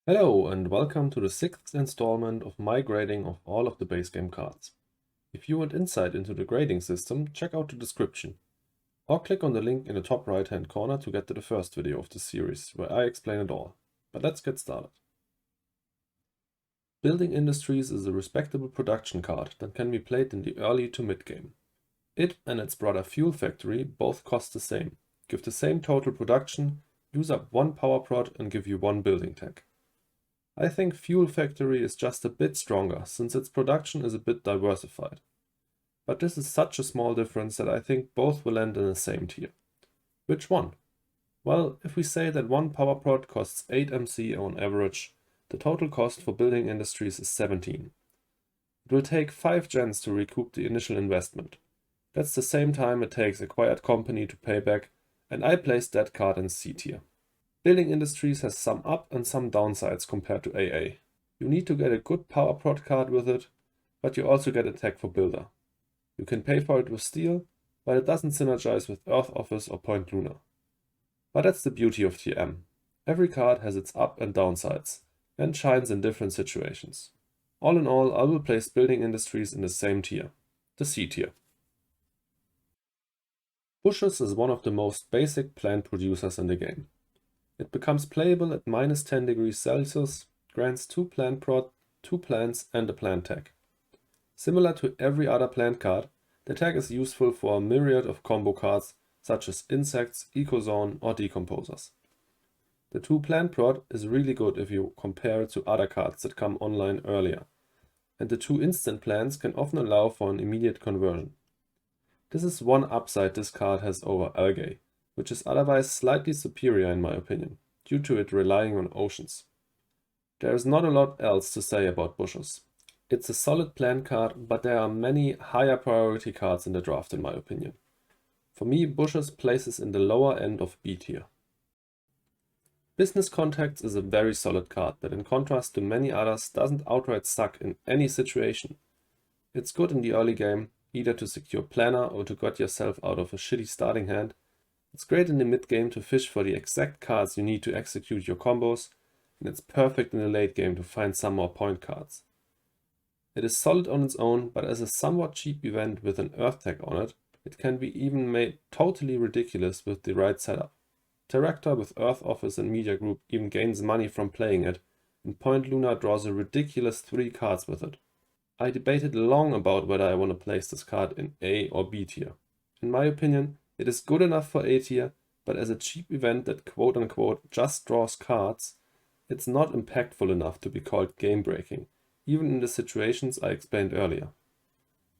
Hello and welcome to the sixth installment of my grading of all of the base game cards. If you want insight into the grading system, check out the description. Or click on the link in the top right hand corner to get to the first video of the series, where I explain it all. But let's get started. Building Industries is a respectable production card that can be played in the early to mid game. It and its brother Fuel Factory both cost the same, give the same total production, use up one power prod and give you one building tech. I think Fuel Factory is just a bit stronger, since its production is a bit diversified. But this is such a small difference that I think both will end in the same tier. Which one? Well, if we say that one power prod costs 8 MC on average, the total cost for Building Industries is 17. It will take 5 gens to recoup the initial investment. That's the same time it takes acquired company to pay back, and I placed that card in C tier. Building Industries has some up and some downsides compared to AA. You need to get a good power prod card with it, but you also get a tech for builder. You can pay for it with steel, but it doesn't synergize with Earth Office or Point Lunar. But that's the beauty of tier M. Every card has its up and downsides, and shines in different situations. All in all, I will place Building Industries in the same tier, the C tier. Bushes is one of the most basic plant producers in the game. It becomes playable at minus 10 degrees Celsius, grants 2 plant prod, 2 plants and a plant tag. Similar to every other plant card, the tag is useful for a myriad of combo cards such as insects, ecozone or decomposers. The 2 plant prod is really good if you compare it to other cards that come online earlier, and the 2 instant plants can often allow for an immediate conversion. This is one upside this card has over Algae, which is otherwise slightly superior in my opinion, due to it relying on oceans. There is not a lot else to say about Bushes. It's a solid plant card, but there are many higher priority cards in the draft in my opinion. For me, Bushes places in the lower end of B tier. Business Contacts is a very solid card that in contrast to many others doesn't outright suck in any situation. It's good in the early game, either to secure planner or to get yourself out of a shitty starting hand. It's great in the mid game to fish for the exact cards you need to execute your combos, and it's perfect in the late game to find some more point cards. It is solid on its own, but as a somewhat cheap event with an Earth tag on it, it can be even made totally ridiculous with the right setup. Terractor with Earth Office and Media Group even gains money from playing it, and Point Lunar draws a ridiculous 3 cards with it. I debated long about whether I want to place this card in A or B tier. In my opinion, it is good enough for A tier, but as a cheap event that quote-unquote just draws cards, it's not impactful enough to be called game-breaking, even in the situations I explained earlier.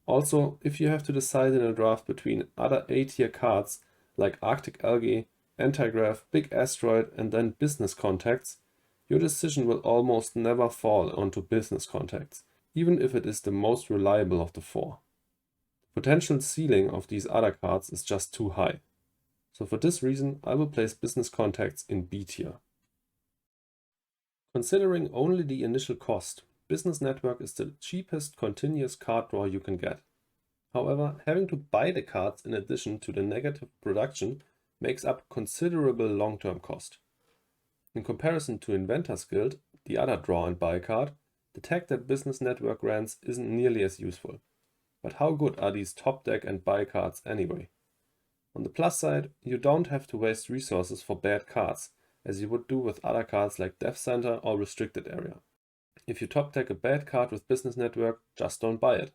Also, if you have to decide in a draft between other A tier cards like Arctic Algae, Antigrav, Big Asteroid and then Business Contacts, your decision will almost never fall onto Business Contacts, even if it is the most reliable of the 4. Potential ceiling of these other cards is just too high. So for this reason, I will place Business Contacts in B tier. Considering only the initial cost, Business Network is the cheapest continuous card draw you can get. However, having to buy the cards in addition to the negative production makes up considerable long-term cost. In comparison to Inventor's Guild, the other draw and buy card, the tag that Business Network grants isn't nearly as useful. But how good are these top deck and buy cards anyway? On the plus side, you don't have to waste resources for bad cards, as you would do with other cards like Death Center or Restricted Area. If you top deck a bad card with Business Network, just don't buy it.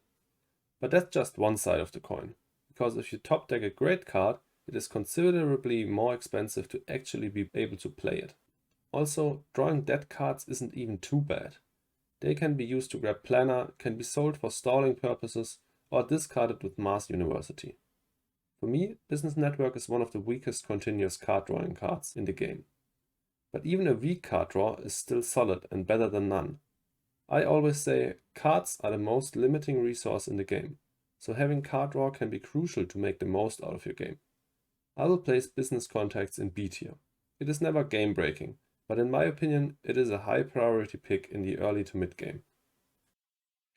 But that's just one side of the coin, because if you top deck a great card, it is considerably more expensive to actually be able to play it. Also, drawing dead cards isn't even too bad. They can be used to grab planner, can be sold for stalling purposes, or discarded with Mars University. For me, Business Network is one of the weakest continuous card drawing cards in the game. But even a weak card draw is still solid and better than none. I always say cards are the most limiting resource in the game, so having card draw can be crucial to make the most out of your game. I will place Business Contacts in B tier. It is never game breaking, but in my opinion it is a high priority pick in the early to mid game.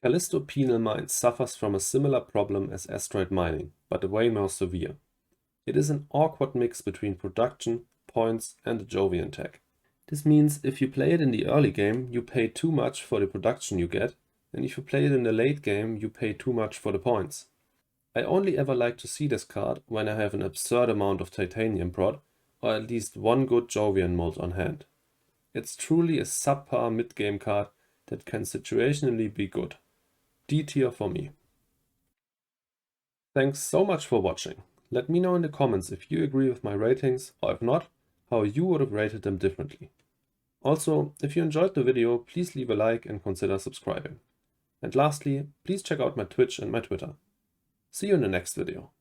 Callisto Penal Mines suffers from a similar problem as Asteroid Mining, but way more severe. It is an awkward mix between production, points and the Jovian tag. This means if you play it in the early game, you pay too much for the production you get, and if you play it in the late game, you pay too much for the points. I only ever like to see this card when I have an absurd amount of titanium prod, or at least one good Jovian mold on hand. It's truly a subpar mid-game card that can situationally be good. D tier for me. Thanks so much for watching. Let me know in the comments if you agree with my ratings, or if not, how you would have rated them differently. Also, if you enjoyed the video, please leave a like and consider subscribing. And lastly, please check out my Twitch and my Twitter. See you in the next video.